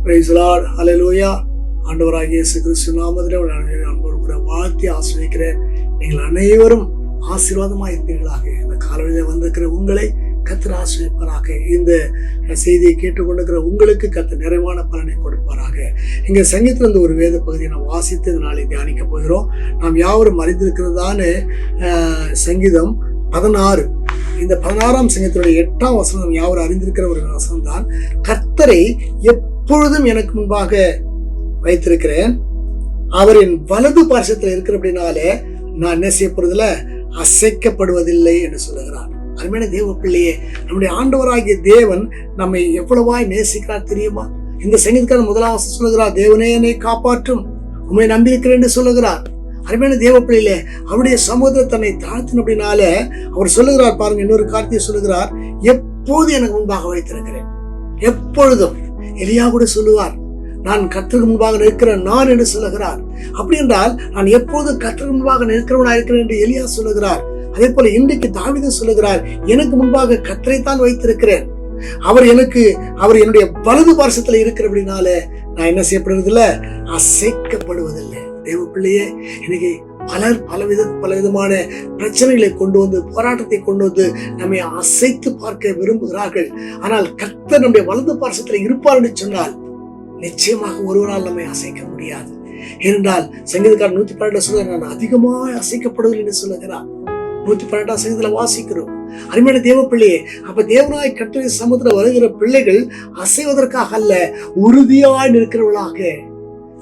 Praise the Lord, ஹல்லேலூயா. ஆண்டவராகிய இயேசு கிறிஸ்து நாமத்திலே அன்போடு கூட வாழ்த்தி ஆசீர்வதிக்கிறேன். நீங்கள் அனைவரும் ஆசீர்வாதமாக இருப்பீர்களாக. இந்த காலையில் வந்திருக்கிற உங்களை கர்த்தர் ஆசீர்வதிப்பாராக. இந்த செய்தியை கேட்டுக்கொண்டிருக்கிற உங்களுக்கு கர்த்தர் நிறைவான பலனை கொடுப்பாராக. இங்கே சங்கீதத்திலிருந்து ஒரு வேத பகுதியை நாம் வாசித்து நாளை தியானிக்க போகிறோம். நாம் யாவரும் அறிந்திருக்கிறதான சங்கீதம் 16. இந்த 16ஆம் சங்கீதத்துடைய 8ஆம் வசனம் யாவரும் அறிந்திருக்கிற ஒரு வசனம் தான். கர்த்தரை எப்பொழுதும் எனக்கு முன்பாக வைத்திருக்கிறேன், அவரின் வலது பார்சத்தில் இருக்கிற அப்படின்னாலே நான் என்ன செய்யப்படுறதுல அசைக்கப்படுவதில்லை என்று சொல்லுகிறார். அருமையான தேவ பிள்ளையே, நம்முடைய ஆண்டவராகிய தேவன் நம்மை எவ்வளவாய் நேசிக்கிறார் தெரியுமா? இந்த சங்கீதக்காரன் 1ஆம் வசனம் சொல்லுகிறார், தேவனே என்னை காப்பாற்றும், உண்மை நம்பியிருக்கிறேன் என்று சொல்லுகிறார். அருமையான தேவ பிள்ளையிலே, அவருடைய சமூகத்தை தன்னை தாழ்த்தின அப்படின்னால அவர் சொல்லுகிறார் பாருங்க, இன்னொரு காரியத்தை சொல்லுகிறார், எப்போது எனக்கு முன்பாக வைத்திருக்கிறேன். எப்பொழுதும். எலியா கூட சொல்லுவார், நான் கர்த்தருக்கு முன்பாக நிற்கிறேன் நான் என்று சொல்லுகிறார். அப்படி என்றால் நான் எப்போது கர்த்தருக்கு முன்பாக நிற்கிறவனா இருக்கிறேன் என்று எலியா சொல்லுகிறார். அதே போல இன்றைக்கு தாவீது சொல்லுகிறார், எனக்கு முன்பாக கர்த்தரைத்தான் வைத்திருக்கிறேன், அவர் என்னுடைய வலது பார்சத்துல இருக்கிறபடினால நான் என்ன செய்யப்படுவதில்லை, அசைக்கப்படுவதில்லை. தேவ பிள்ளையே, இன்னைக்கு பலர் பலவிதமான பிரச்சனைகளை கொண்டு வந்து, போராட்டத்தை கொண்டு வந்து நம்மை அசைத்து பார்க்க விரும்புகிறார்கள். ஆனால் கர்த்தர் நம்முடைய வலது பார்சத்துல இருப்பார் என்று சொன்னால் நிச்சயமாக ஒருவரால் நம்மை அசைக்க முடியாது. ஏனென்றால் சங்கீதக்காரர் 112 சொல்ல, நான் அதிகமாக அசைக்கப்படுவதில்லை என்று சொல்லுகிறார். 112ஆம் சங்கீதத்துல வாசிக்கிறோம். அருமையான தேவ பிள்ளையே, அப்ப தேவனாய் கர்த்தருடைய சமூகத்துல வருகிற பிள்ளைகள் அசைவதற்காக அல்ல, உறுதியாய் நிற்கிறவர்களாக,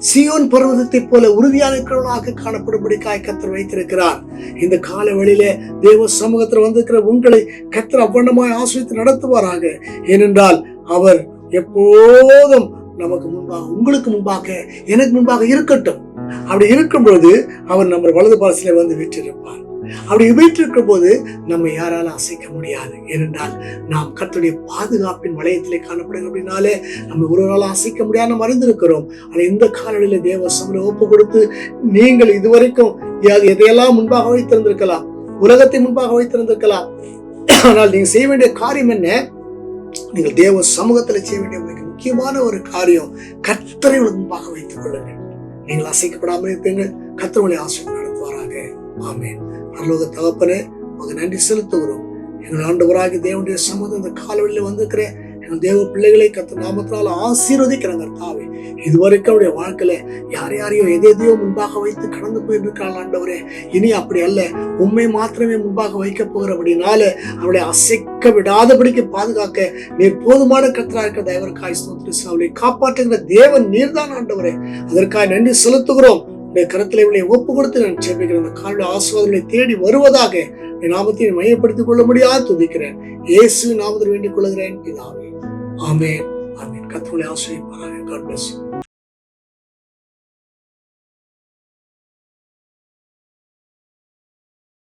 சீயோன் பர்வதத்தை போல உறுதியாக இருக்கிறவர்களாக காணப்படும்படிக்காய் கர்த்தர் வைத்திருக்கிறார். இந்த கால வேளையிலே தேவ சமூகத்தில் வந்திருக்கிற உங்களை கர்த்தர் அவ்வண்ணமாய் ஆசீர்வதித்து நடத்துவாராக. ஏனென்றால் அவர் எப்போதும் நமக்கு முன்பாக, உங்களுக்கு முன்பாக, எனக்கு முன்பாக இருக்கட்டும். அப்படி இருக்கும் பொழுது அவர் நம்ம வலது பார்சலே வந்து வீற்றிருப்பார். அப்படி வீற்றிருக்கும் போது நம்ம யாராலும் அசைக்க முடியாது. ஏனென்றால் நாம் கர்த்தருடைய பாதுகாப்பின் வளையத்திலே காணப்படுகிறோம். அப்படின்னாலே நம்ம ஒருவரால் அசைக்க முடியாது நம்ம அறிந்திருக்கிறோம். ஆனால் இந்த காலங்களில் தேவ சமூக ஒப்பு கொடுத்து நீங்கள் இதுவரைக்கும் எதையெல்லாம் முன்பாக வைத்திருந்திருக்கலாம், உலகத்தை முன்பாக வைத்திருந்திருக்கலாம். ஆனால் நீங்க செய்ய வேண்டிய காரியம் என்ன? நீங்கள் தேவ சமூகத்தில் செய்ய வேண்டிய முக்கியமான ஒரு காரியம், கர்த்தரை முன்பாக வைத்துக் கொள்ளுங்கள். நீங்கள் அசைக்கப்படாமல் இருப்பீங்கள். கர்த்தர் உங்களை ஆசீர்வாதம் நடத்துவாராக. ஆமென். பரலோக தகப்பனே, உங்களுக்கு நன்றி செலுத்துகிறோம். எங்கள் ஆண்டவராகிய தேவனுடைய சமூகம் இந்த காலவெளியில வந்திருக்கிற எங்கள் தேவ பிள்ளைகளை கர்த்தர் நாமத்தினால ஆசீர்வதிக்கிறாங்க. தாவே, இதுவரைக்கும் அவருடைய வாழ்க்கையில யாரையோ எதையோ முன்பாக வைத்து கடந்து போயிருக்கிறாள் ஆண்டவரே. இனி அப்படி அல்ல, உண்மை மாத்திரமே முன்பாக வைக்க போகிறபடினால அவளை அசைக்க விடாதபடிக்கு பாதுகாக்க நீர் போதுமான கர்த்தரா இருக்கிற தயவருக்காய் ஸ்தோத்திரம். அவளை காப்பாற்றுகிற தேவன் நீர்தான் ஆண்டவரே. அதற்காக நன்றி செலுத்துகிறோம். கருத்துல இவளை ஒப்பு கொடுத்து நான் ஜெபிக்கிறேன். அந்த கால ஆசீர்வாதங்களை தேடி வருவதாக நாமத்தை மையப்படுத்திக் கொள்ள முடியாது துதிக்கிறேன். இயேசு நாமத்தில் வேண்டிக் கொள்கிறேன் பிதாவே. ஆமென். ஆமென். கர்த்தர் உங்களை ஆசீர்வதிப்பாராக. God bless you.